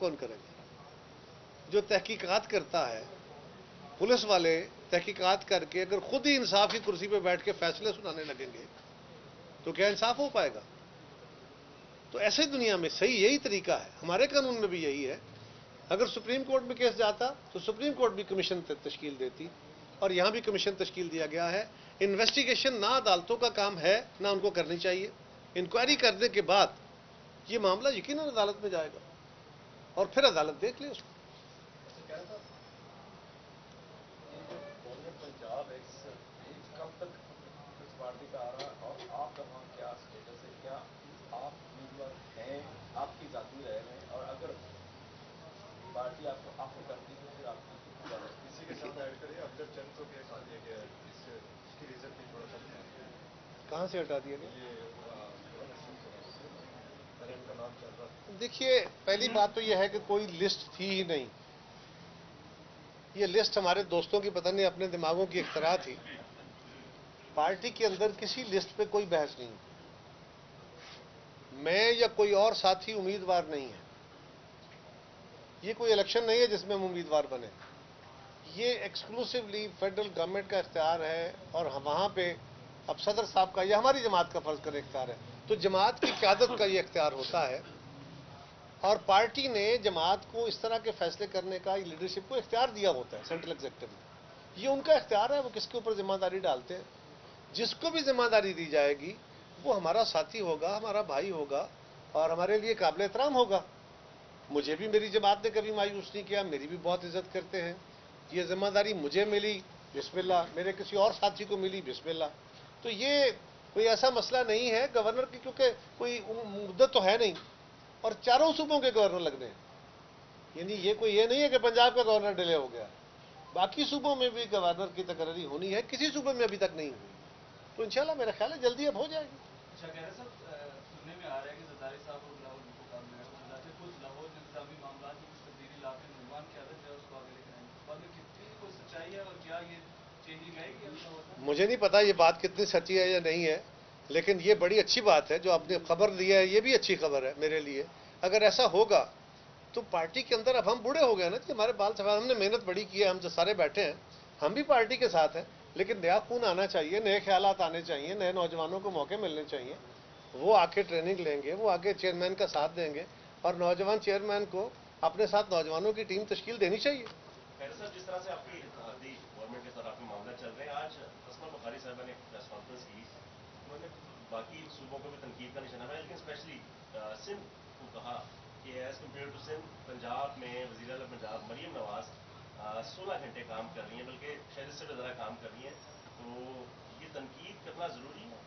कौन करेगा? जो तहकीकात करता है, पुलिस वाले तहकीकात करके अगर खुद ही इंसाफ की कुर्सी पर बैठ के फैसले सुनाने लगेंगे तो क्या इंसाफ हो पाएगा? तो ऐसे दुनिया में सही यही तरीका है, हमारे कानून में भी यही है। अगर सुप्रीम कोर्ट में केस जाता तो सुप्रीम कोर्ट भी कमीशन तश्कील देती, और यहां भी कमीशन तश्कील दिया गया है। इन्वेस्टिगेशन ना अदालतों का काम है ना उनको करनी चाहिए। इंक्वायरी करने के बाद ये मामला यकीनन अदालत में जाएगा और फिर अदालत देख ले उसको। पार्टी आपको आपको करती है फिर आपकी इसी के साथ ऐड करिए अफजल चंद को केस हटा दिया गया है, इसकी रीजन भी थोड़ा सा कहां से हटा दिया गया? ये का नाम चल रहा। देखिए, पहली बात तो यह है कि कोई लिस्ट थी ही नहीं। ये लिस्ट हमारे दोस्तों की पता नहीं अपने दिमागों की इख्तरा थी। पार्टी के अंदर किसी लिस्ट पे कोई बहस नहीं, मैं या कोई और साथी उम्मीदवार नहीं है। ये कोई इलेक्शन नहीं है जिसमें हम उम्मीदवार बने। ये एक्सक्लूसिवली फेडरल गवर्नमेंट का इख्तियार है, और वहां पे अब सदर साहब का या हमारी जमात का फर्ज कर इख्तियार है, तो जमात की क़यादत का ये इख्तियार होता है। और पार्टी ने जमात को इस तरह के फैसले करने का, लीडरशिप को इख्तियार दिया होता है सेंट्रल एग्जीक्यूटिव में। ये उनका इख्तियार है, वो किसके ऊपर जिम्मेदारी डालते हैं। जिसको भी जिम्मेदारी दी जाएगी वो हमारा साथी होगा, हमारा भाई होगा और हमारे लिए काबिल एहतराम होगा। मुझे भी मेरी जमात ने कभी मायूस नहीं किया, मेरी भी बहुत इज्जत करते हैं। ये जिम्मेदारी मुझे मिली, बिस्मिल्लाह, मेरे किसी और साथी को मिली, बिस्मिल्लाह। तो ये कोई ऐसा मसला नहीं है गवर्नर की, क्योंकि कोई मुद्दत तो है नहीं और चारों सूबों के गवर्नर लगने हैं। यानी ये नहीं है कि पंजाब का गवर्नर डिले हो गया, बाकी सूबों में भी गवर्नर की तकरीरी होनी है, किसी सूबे में अभी तक नहीं हुई। तो इंशाल्लाह मेरा ख्याल है जल्दी अब हो जाएगी। अच्छा, कह रहे सर, सुनने में आ रहा है कि ज़रदारी साहब और बिलावल भुट्टो का कुछ लाहौर इंतजामी मामला की कुछ तब्दीली ला के निर्माण की आदत है उसको आगे लेकर आएंगे, बाद में कितनी कोई सच्चाई है और क्या ये चेंजिंग आएगी? मुझे नहीं पता ये बात कितनी सच्ची है या नहीं है, लेकिन ये बड़ी अच्छी बात है जो आपने खबर दी है, ये भी अच्छी खबर है मेरे लिए। अगर ऐसा होगा तो पार्टी के अंदर, अब हम बूढ़े हो गए ना कि हमारे बाल सफेद, हमने मेहनत बड़ी की है, हम जो सारे बैठे हैं हम भी पार्टी के साथ हैं, लेकिन नया खून आना चाहिए, नए ख्यालात आने चाहिए, नए नौजवानों को मौके मिलने चाहिए। वो आके ट्रेनिंग लेंगे, वो आके चेयरमैन का साथ देंगे और नौजवान चेयरमैन को अपने साथ नौजवानों की टीम तश्कील देनी चाहिए। सर, जिस तरह से आपकी इत्तेहादी गवर्नमेंट के साथ आपके मामला चल रहे हैं, आज हसना बुखारी साहबा ने प्रेस कॉन्फ्रेंस की, उन्होंने बाकी सूबों को भी तनकीद का निशाना बनाया, लेकिन स्पेशली सिंध को कहा कि as compare to Sindh, Punjab में वज़ीर आला पंजाब मरीम नवाज 16 घंटे काम कर रही हैं, बल्कि शायद इससे ज़्यादा काम कर रही हैं। तो ये तनकीद करना ज़रूरी है?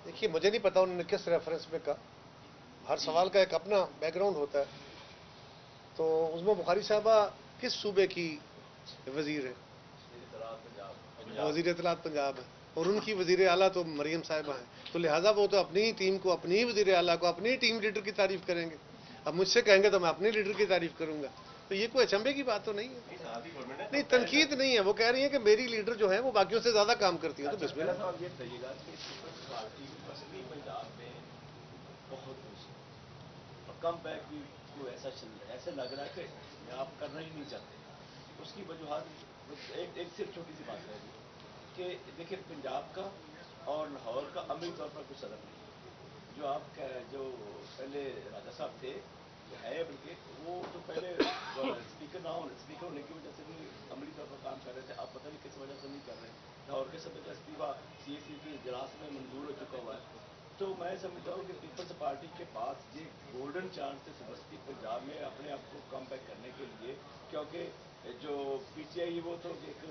देखिए, मुझे नहीं पता उन्होंने किस रेफरेंस में कहा, हर सवाल का एक अपना बैकग्राउंड होता है। तो उसमें बुखारी साहबा किस सूबे की वजीर है? वजीर इत्तलात पंजाब है, और उनकी वजीर आला तो मरीम साहिबा हैं। तो लिहाजा वो तो अपनी ही टीम को, अपनी ही वजीर आला को, अपनी ही टीम लीडर की तारीफ करेंगे। अब मुझसे कहेंगे तो मैं अपने लीडर की तारीफ करूंगा, तो ये कोई अचंभे की बात तो नहीं है। नहीं, तनकीद नहीं है, वो कह रही है कि मेरी लीडर जो है वो बाकियों से ज्यादा काम करती है। तो बिस्मिल्लाह। कम बैक भी कोई ऐसे लग रहा है कि आप करना ही नहीं चाहते। उसकी वजूहत एक सिर्फ छोटी सी बात है कि देखिए, पंजाब का और लाहौर का अमली तौर पर कुछ सदर नहीं। जो आप जो पहले राजा साहब थे है, बल्कि वो तो पहले स्पीकर होने की वजह से भी अमली तौर पर काम कर रहे थे। आप पता नहीं किस वजह से नहीं कर रहे। लाहौर के सदर का इस्तीफा CAC के इजलास में मंजूर हो चुका हुआ है। तो मैं समझता हूँ कि पीपल्स पार्टी के पास ये गोल्डन चांस है सुबस्ती पंजाब में अपने आप को कम बैक करने के लिए, क्योंकि जो PTI वो तो एक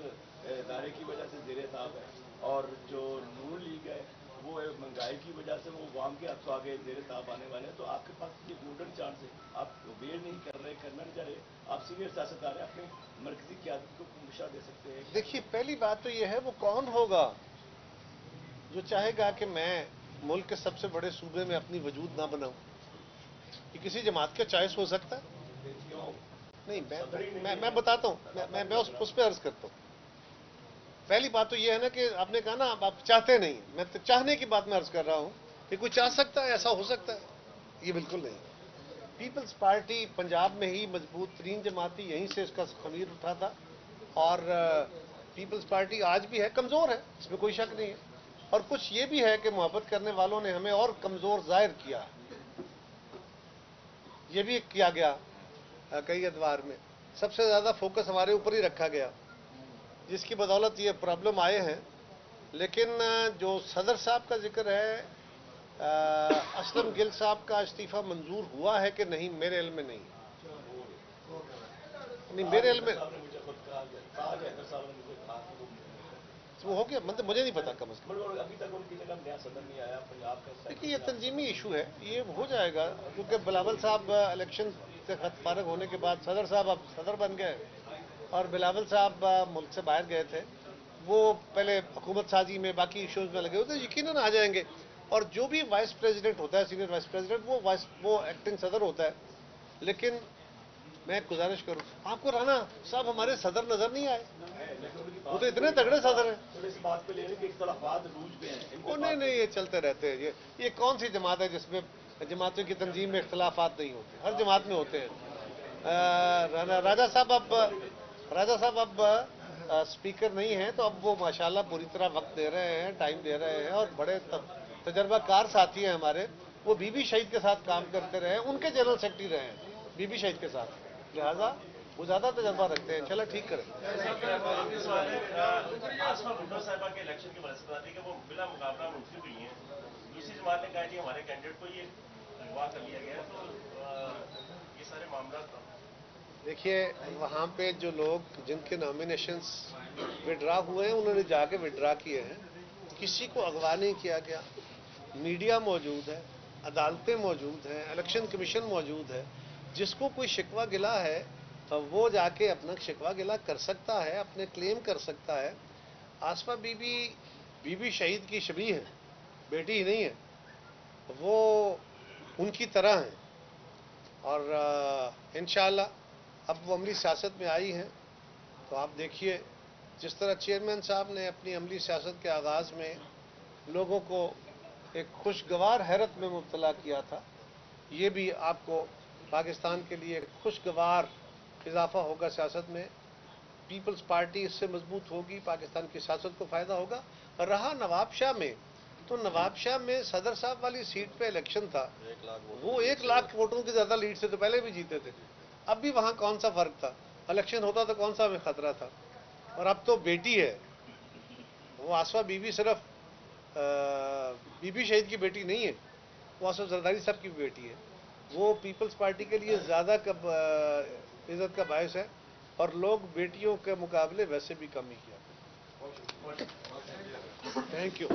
दायरे की वजह से ज़ेरे ताब है, और जो नून लीग है वो महंगाई की वजह से वो वाम के हाथों आगे ज़ेरे ताब आने वाले हैं। तो आपके पास ये गोल्डन चांस है, आप वेट नहीं कर रहे, करना नहीं चाह रहे, आप सीनियर सियासतदान हैं, अपने मरकजी क़यादत को मुशा दे सकते हैं। देखिए, पहली बात तो ये है, वो कौन होगा जो चाहेगा कि मैं मुल्क के सबसे बड़े सूबे में अपनी वजूद ना बनाऊं? कि किसी जमात का चॉइस हो सकता है? नहीं, मैं बताता हूं, मैं उस पर अर्ज करता हूं। पहली बात तो यह है ना कि आपने कहा ना आप चाहते नहीं, मैं तो चाहने की बात में अर्ज कर रहा हूं कि कोई चाह सकता है, ऐसा हो सकता है? ये बिल्कुल नहीं। पीपल्स पार्टी पंजाब में ही मजबूत तरीन जमात थी, यहीं से इसका खमीर उठा था, और पीपल्स पार्टी आज भी है, कमज़ोर है, इसमें कोई शक नहीं है। और कुछ ये भी है कि मोहब्बत करने वालों ने हमें और कमज़ोर ज़ाहिर किया, ये भी किया गया कई अदवार में। सबसे ज़्यादा फोकस हमारे ऊपर ही रखा गया, जिसकी बदौलत ये प्रॉब्लम आए हैं। लेकिन जो सदर साहब का जिक्र है, असलम गिल साहब का इस्तीफ़ा मंजूर हुआ है कि नहीं, मेरे इल्म में नहीं, मेरे इल्म में मुझे खुद कहा साहब ने मुझे कहा कि वो हो गया, मतलब मुझे नहीं पता कम से कम। अभी तक उनकी जगह नया सदर नहीं आया पंजाब का। देखिए ये तंजीमी इशू है, ये हो जाएगा, क्योंकि बिलावल साहब इलेक्शन से फारग होने के बाद सदर साहब अब सदर बन गए, और बिलावल साहब मुल्क से बाहर गए थे, वो पहले हुकूमत साजी में बाकी इशूज़ में लगे हुए थे, यकीनन आ जाएंगे। और जो भी वाइस प्रेसिडेंट होता है, सीनियर वाइस प्रेसिडेंट, वो एक्टिंग सदर होता है। लेकिन मैं गुजारिश करूँ आपको, राना साहब हमारे सदर नजर नहीं आए, वो तो इतने तगड़े सदर हैं। इस बात पे ले रहे कि इख्तलाफात रूज पे हैं। ओ नहीं, ये चलते रहते हैं। ये कौन सी जमात है जिसमें जमातों की तंजीम में इख्तलाफात नहीं होते, हर जमात में होते हैं। राजा साहब अब स्पीकर नहीं हैं, तो अब वो माशाल्लाह पूरी तरह वक्त दे रहे हैं, टाइम दे रहे हैं, और बड़े तजर्बाकार साथी हैं हमारे। वो बीबी शहीद के साथ काम करते रहे, उनके जनरल सेक्रेटरी रहे हैं बीबी शहीद के साथ, लिहाजा वो ज्यादा तजर्बा रखते हैं। चलो ठीक करें। आसमा भुट्टो साहिबा के इलेक्शन की वजह से बता दी कि वो बिला मुकाबला मुंतखब हुई हैं। दूसरी जमात ने कहा कि हमारे कैंडिडेट को ये अगवा कर लिया गया, तो ये सारे मामला। देखिए वहाँ पे जो लोग जिनके नॉमिनेशंस विड्रा हुए हैं, उन्होंने जाके विड्रा किए हैं, किसी को अगवा नहीं किया गया। मीडिया मौजूद है, अदालतें मौजूद हैं, इलेक्शन कमीशन मौजूद है। जिसको कोई शिकवा गिला है तो वो जाके अपना शिकवा गिला कर सकता है, अपने क्लेम कर सकता है। आसमा बीबी शहीद की शबीह है, बेटी ही नहीं है, वो उनकी तरह हैं। और इंशाअल्लाह अब वो अमली सियासत में आई हैं, तो आप देखिए जिस तरह चेयरमैन साहब ने अपनी अमली सियासत के आगाज़ में लोगों को एक खुशगवार हैरत में मुब्तला किया था, ये भी आपको पाकिस्तान के लिए खुशगवार इजाफा होगा सियासत में। पीपल्स पार्टी इससे मजबूत होगी, पाकिस्तान की सियासत को फ़ायदा होगा। रहा नवाबशाह में, तो नवाबशाह में सदर साहब वाली सीट पे इलेक्शन था, वो 1 लाख वोटों की ज़्यादा लीड से तो पहले भी जीते थे। अब भी वहाँ कौन सा फ़र्क था, इलेक्शन होता तो कौन सा हमें खतरा था। और अब तो बेटी है, वो आसफा बीबी सिर्फ बीबी शहीद की बेटी नहीं है, वो आसफ जरदारी साहब की बेटी है। वो पीपल्स पार्टी के लिए ज़्यादा इज़्ज़त का बायस है, और लोग बेटियों के मुकाबले वैसे भी कम ही किया। Thank you.